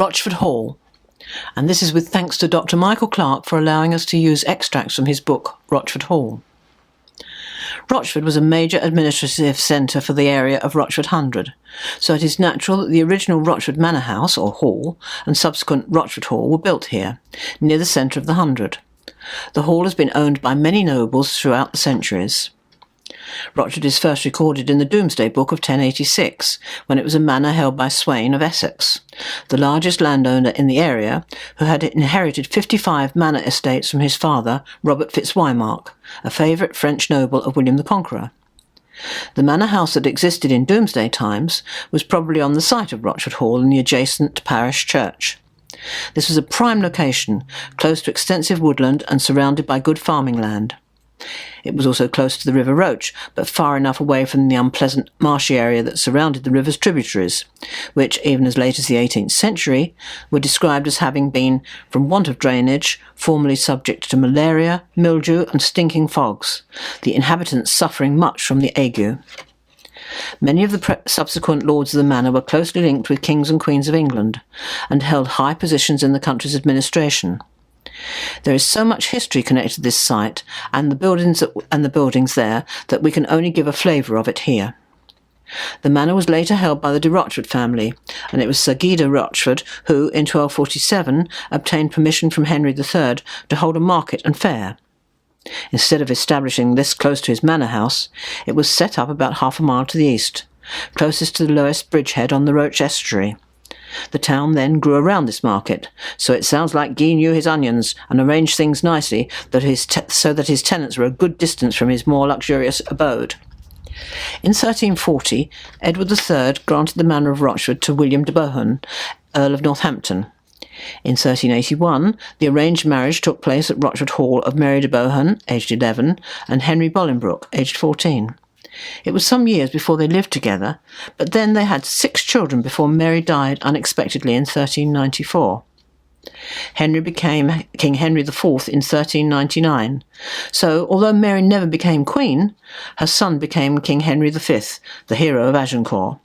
Rochford Hall, and this is with thanks to Dr. Michael Clark for allowing us to use extracts from his book, Rochford Hall. Rochford was a major administrative centre for the area of Rochford Hundred, so it is natural that the original Rochford Manor House, or Hall, and subsequent Rochford Hall were built here, near the centre of the hundred. The hall has been owned by many nobles throughout the centuries. Rochford is first recorded in the Domesday Book of 1086, when it was a manor held by Sweyn of Essex, the largest landowner in the area, who had inherited 55 manor estates from his father, Robert Fitzwymark, a favourite French noble of William the Conqueror. The manor house that existed in Domesday times was probably on the site of Rochford Hall in the adjacent parish church. This was a prime location, close to extensive woodland and surrounded by good farming land. It was also close to the River Roch, but far enough away from the unpleasant marshy area that surrounded the river's tributaries, which, even as late as the 18th century, were described as having been, from want of drainage, formerly subject to malaria, mildew and stinking fogs, the inhabitants suffering much from the ague. Many of the subsequent lords of the manor were closely linked with kings and queens of England, and held high positions in the country's administration. There is so much history connected to this site and the buildings there that we can only give a flavour of it here. The manor was later held by the de Rochford family, and it was Sir Guy de Rochford who, in 1247, obtained permission from Henry III to hold a market and fair. Instead of establishing this close to his manor house, it was set up about half a mile to the east, closest to the lowest bridgehead on the Roch estuary. The town then grew around this market, so it sounds like Guy knew his onions and arranged things nicely so that his tenants were a good distance from his more luxurious abode. In 1340, Edward III granted the manor of Rochford to William de Bohun, Earl of Northampton. In 1381, the arranged marriage took place at Rochford Hall of Mary de Bohun, aged 11, and Henry Bolingbroke, aged 14. It was some years before they lived together, but then they had 6 children before Mary died unexpectedly in 1394. Henry became King Henry IV in 1399, so although Mary never became queen, her son became King Henry V, the hero of Agincourt.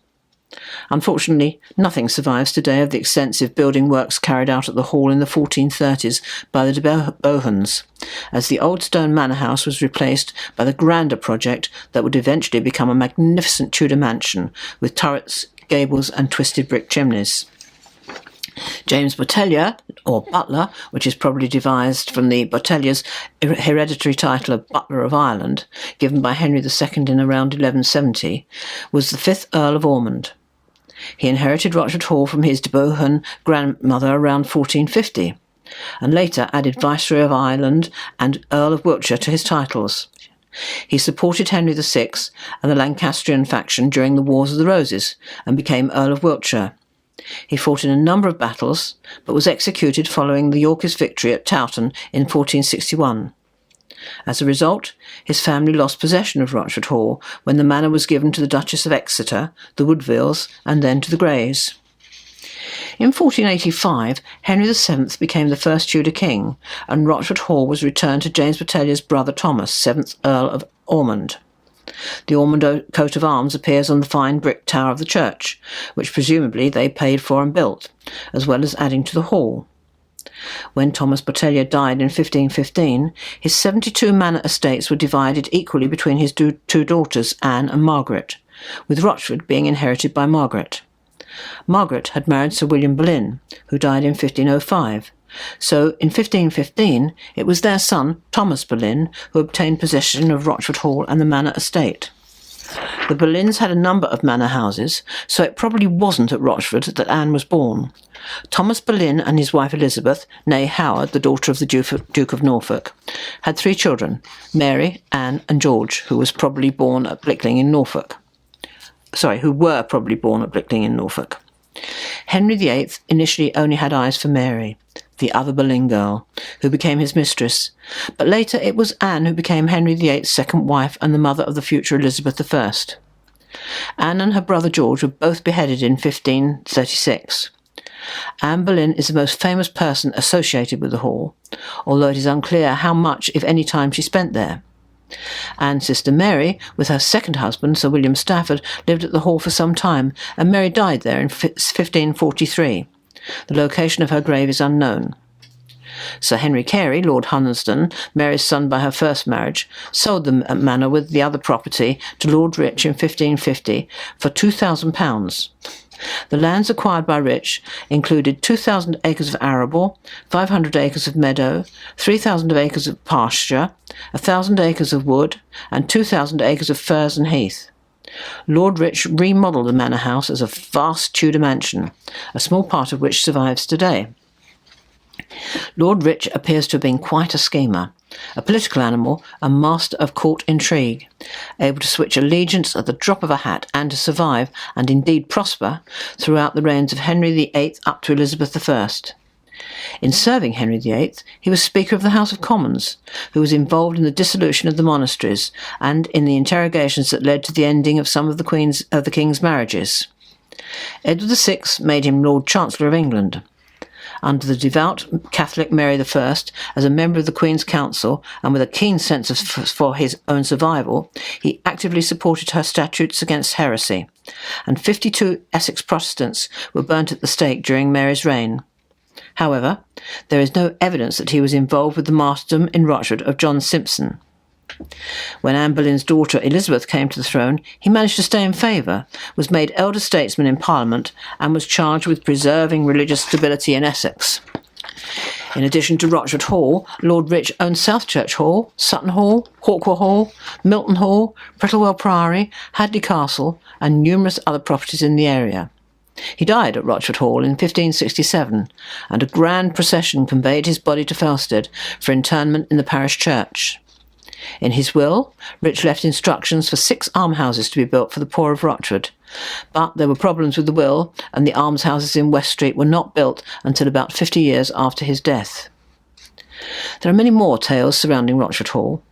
Unfortunately, nothing survives today of the extensive building works carried out at the hall in the 1430s by the de Bohuns, as the old stone manor house was replaced by the grander project that would eventually become a magnificent Tudor mansion with turrets, gables and twisted brick chimneys. James Botellier, or Butler, which is probably devised from the Botelliers' hereditary title of Butler of Ireland, given by Henry II in around 1170, was the 5th Earl of Ormond. He inherited Rochford Hall from his de Bohun grandmother around 1450, and later added Viceroy of Ireland and Earl of Wiltshire to his titles. He supported Henry VI and the Lancastrian faction during the Wars of the Roses, and became Earl of Wiltshire. He fought in a number of battles, but was executed following the Yorkist victory at Towton in 1461. As a result, his family lost possession of Rochford Hall when the manor was given to the Duchess of Exeter, the Woodvilles, and then to the Greys. In 1485, Henry VII became the first Tudor king, and Rochford Hall was returned to James Botellier's brother Thomas, 7th Earl of Ormond. The Ormond coat of arms appears on the fine brick tower of the church, which presumably they paid for and built, as well as adding to the hall. When Thomas Botellier died in 1515, his 72 manor estates were divided equally between his two daughters, Anne and Margaret, with Rochford being inherited by Margaret. Margaret had married Sir William Boleyn, who died in 1505, so in 1515 it was their son, Thomas Boleyn, who obtained possession of Rochford Hall and the manor estate. The Boleyns had a number of manor houses, so it probably wasn't at Rochford that Anne was born. Thomas Boleyn and his wife Elizabeth, née Howard, the daughter of the Duke of Norfolk, had 3 children, Mary, Anne and George, who were probably born at Blickling in Norfolk. Henry VIII initially only had eyes for Mary, the other Boleyn girl, who became his mistress, but later it was Anne who became Henry VIII's second wife and the mother of the future Elizabeth I. Anne and her brother George were both beheaded in 1536. Anne Boleyn is the most famous person associated with the hall, although it is unclear how much, if any, time she spent there. Anne's sister Mary, with her second husband, Sir William Stafford, lived at the hall for some time, and Mary died there in 1543. The location of her grave is unknown. Sir Henry Carey, Lord Hunsdon, Mary's son by her first marriage, sold the manor with the other property to Lord Rich in 1550 for £2,000. The lands acquired by Rich included 2,000 acres of arable, 500 acres of meadow, 3,000 acres of pasture, 1,000 acres of wood, and 2,000 acres of furze and heath. Lord Rich remodelled the manor house as a vast Tudor mansion, a small part of which survives today. Lord Rich appears to have been quite a schemer, a political animal, a master of court intrigue, able to switch allegiance at the drop of a hat and to survive, and indeed prosper, throughout the reigns of Henry VIII up to Elizabeth I. In serving Henry VIII, he was Speaker of the House of Commons, who was involved in the dissolution of the monasteries and in the interrogations that led to the ending of some of the King's marriages. Edward VI made him Lord Chancellor of England. Under the devout Catholic Mary I, as a member of the Queen's Council and with a keen sense for his own survival, he actively supported her statutes against heresy, and 52 Essex Protestants were burnt at the stake during Mary's reign. However, there is no evidence that he was involved with the martyrdom in Rochford of John Simpson. When Anne Boleyn's daughter Elizabeth came to the throne, he managed to stay in favour, was made elder statesman in Parliament, and was charged with preserving religious stability in Essex. In addition to Rochford Hall, Lord Rich owned Southchurch Hall, Sutton Hall, Hawkwell Hall, Milton Hall, Prettlewell Priory, Hadley Castle, and numerous other properties in the area. He died at Rochford Hall in 1567, and a grand procession conveyed his body to Felsted for interment in the parish church. In his will, Rich left instructions for 6 almshouses to be built for the poor of Rochford, but there were problems with the will, and the almshouses in West Street were not built until about 50 years after his death. There are many more tales surrounding Rochford Hall.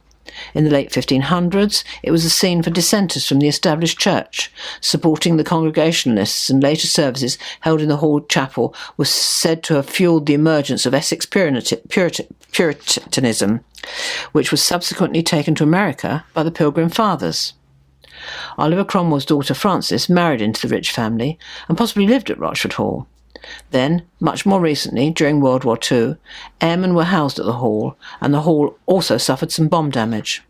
In the late 1500s, it was a scene for dissenters from the established church, supporting the Congregationalists, and later services held in the Hall Chapel were said to have fuelled the emergence of Essex Puritanism, which was subsequently taken to America by the Pilgrim Fathers. Oliver Cromwell's daughter Frances married into the Rich family and possibly lived at Rochford Hall. Then, much more recently, during World War II, airmen were housed at the Hall, and the Hall also suffered some bomb damage.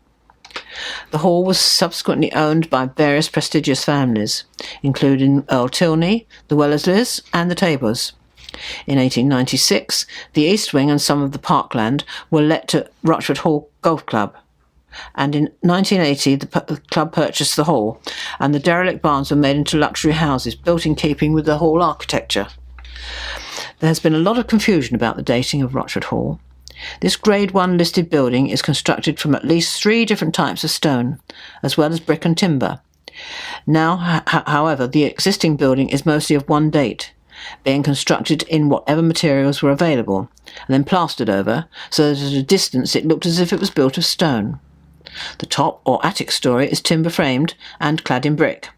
The Hall was subsequently owned by various prestigious families, including Earl Tilney, the Wellersleys, and the Tabors. In 1896, the East Wing and some of the parkland were let to Rochford Hall Golf Club, and in 1980 the club purchased the Hall, and the derelict barns were made into luxury houses built in keeping with the Hall architecture. There has been a lot of confusion about the dating of Rochford Hall. This Grade 1 listed building is constructed from at least 3 different types of stone, as well as brick and timber. Now, however, the existing building is mostly of one date, being constructed in whatever materials were available, and then plastered over, so that at a distance it looked as if it was built of stone. The top or attic story is timber framed and clad in brick.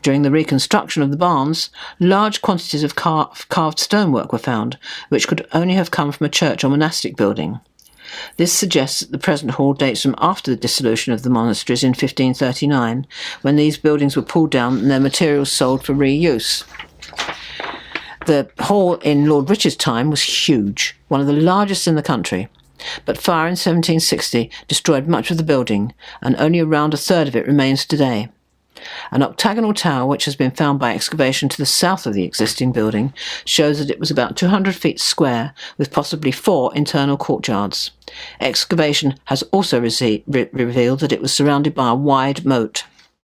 During the reconstruction of the barns, large quantities of carved stonework were found, which could only have come from a church or monastic building. This suggests that the present hall dates from after the dissolution of the monasteries in 1539, when these buildings were pulled down and their materials sold for reuse. The hall in Lord Rich's time was huge, one of the largest in the country, but fire in 1760 destroyed much of the building, and only around a third of it remains today. An octagonal tower, which has been found by excavation to the south of the existing building, shows that it was about 200 feet square, with possibly 4 internal courtyards. Excavation has also revealed that it was surrounded by a wide moat.